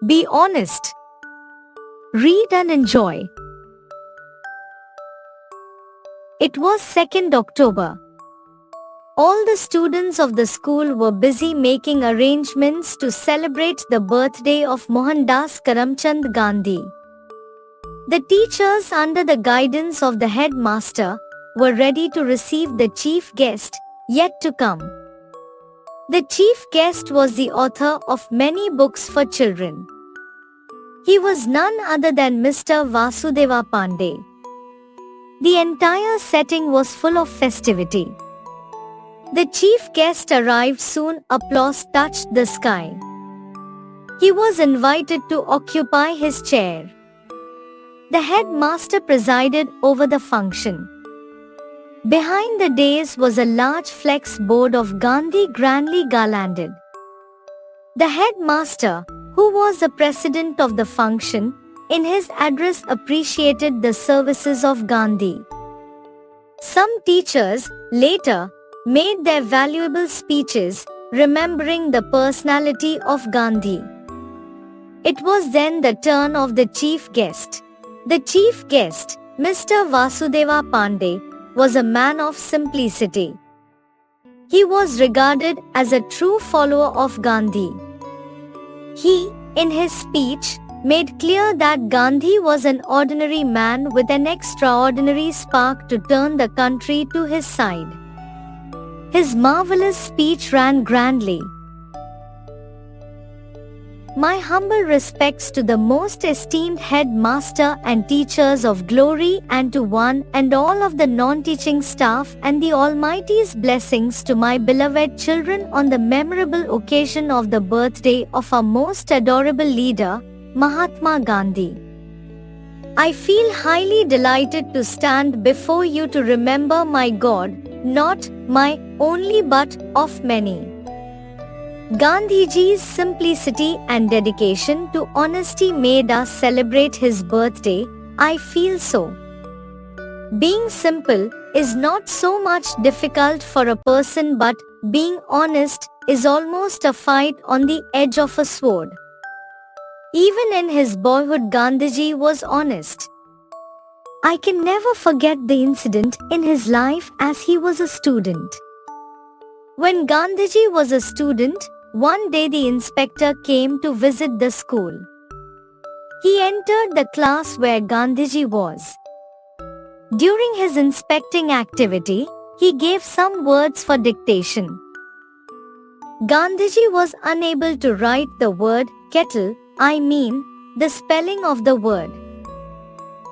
Be honest. Read and enjoy. It was 2nd October. All the students of the school were busy making arrangements to celebrate the birthday of Mohandas Karamchand Gandhi. The teachers, under the guidance of the headmaster, were ready to receive the chief guest, yet to come. The chief guest was the author of many books for children. He was none other than Mr. Vasudeva Pandey. The entire setting was full of festivity. The chief guest arrived soon. Applause touched the sky. He was invited to occupy his chair. The headmaster presided over the function. Behind the dais was a large flex board of Gandhi grandly garlanded. The headmaster, who was the president of the function, in his address appreciated the services of Gandhi. Some teachers, later, made their valuable speeches, remembering the personality of Gandhi. It was then the turn of the chief guest. The chief guest, Mr. Vasudeva Pandey, was a man of simplicity. He was regarded as a true follower of Gandhi. He, in his speech, made clear that Gandhi was an ordinary man with an extraordinary spark to turn the country to his side. His marvelous speech ran grandly. My humble respects to the most esteemed headmaster and teachers of glory, and to one and all of the non-teaching staff, and the Almighty's blessings to my beloved children on the memorable occasion of the birthday of our most adorable leader, Mahatma Gandhi. I feel highly delighted to stand before you to remember my God, not my only but of many. Gandhiji's simplicity and dedication to honesty made us celebrate his birthday. I feel so. Being simple is not so much difficult for a person, but being honest is almost a fight on the edge of a sword. Even in his boyhood, Gandhiji was honest. I can never forget the incident in his life as he was a student. When Gandhiji was a student, one day the inspector came to visit the school. He entered the class where Gandhiji was. During his inspecting activity, he gave some words for dictation. Gandhiji was unable to write the word kettle, the spelling of the word.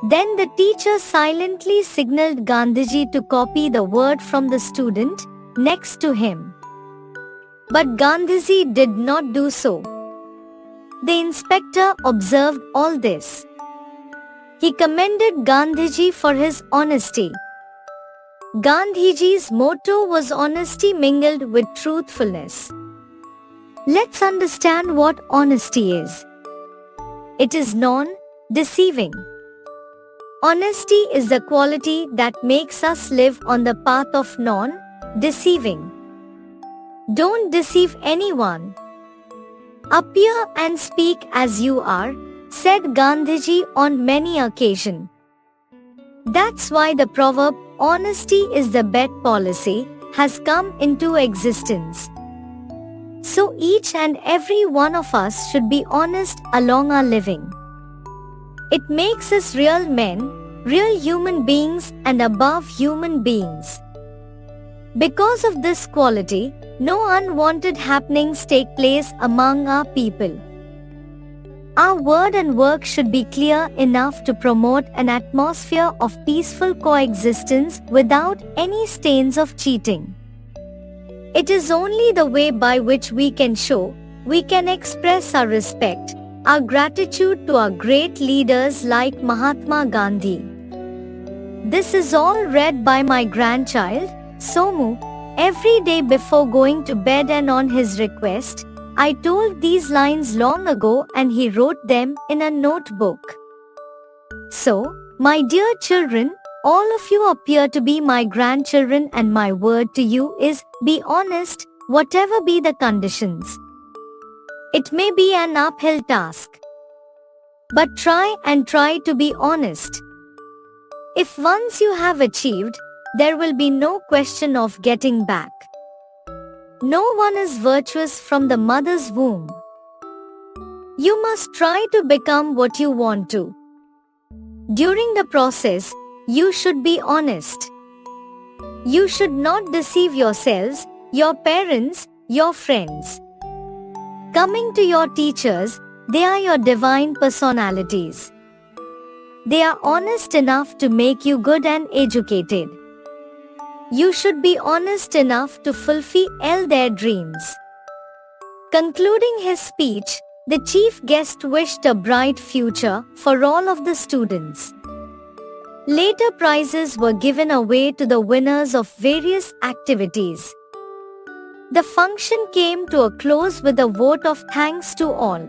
Then the teacher silently signaled Gandhiji to copy the word from the student next to him. But Gandhiji did not do so. The inspector observed all this. He commended Gandhiji for his honesty. Gandhiji's motto was honesty mingled with truthfulness. Let's understand what honesty is. It is non-deceiving. Honesty is the quality that makes us live on the path of non-deceiving. Don't deceive anyone. Appear and speak as you are, said Gandhiji on many occasions. That's why the proverb, honesty is the best policy, has come into existence. So each and every one of us should be honest along our living. It makes us real men, real human beings, and above human beings. Because of this quality, no unwanted happenings take place among our people. Our word and work should be clear enough to promote an atmosphere of peaceful coexistence without any stains of cheating. It is only the way by which we can express our respect, our gratitude to our great leaders like Mahatma Gandhi. This is all read by my grandchild, Somu, every day before going to bed, and on his request, I told these lines long ago and he wrote them in a notebook. So, my dear children, all of you appear to be my grandchildren, and my word to you is, be honest, whatever be the conditions. It may be an uphill task. But try to be honest. If once you have achieved, there will be no question of getting back. No one is virtuous from the mother's womb. You must try to become what you want to. During the process, you should be honest. You should not deceive yourselves, your parents, your friends. Coming to your teachers, they are your divine personalities. They are honest enough to make you good and educated. You should be honest enough to fulfill their dreams. Concluding his speech, the chief guest wished a bright future for all of the students. Later prizes were given away to the winners of various activities. The function came to a close with a vote of thanks to all.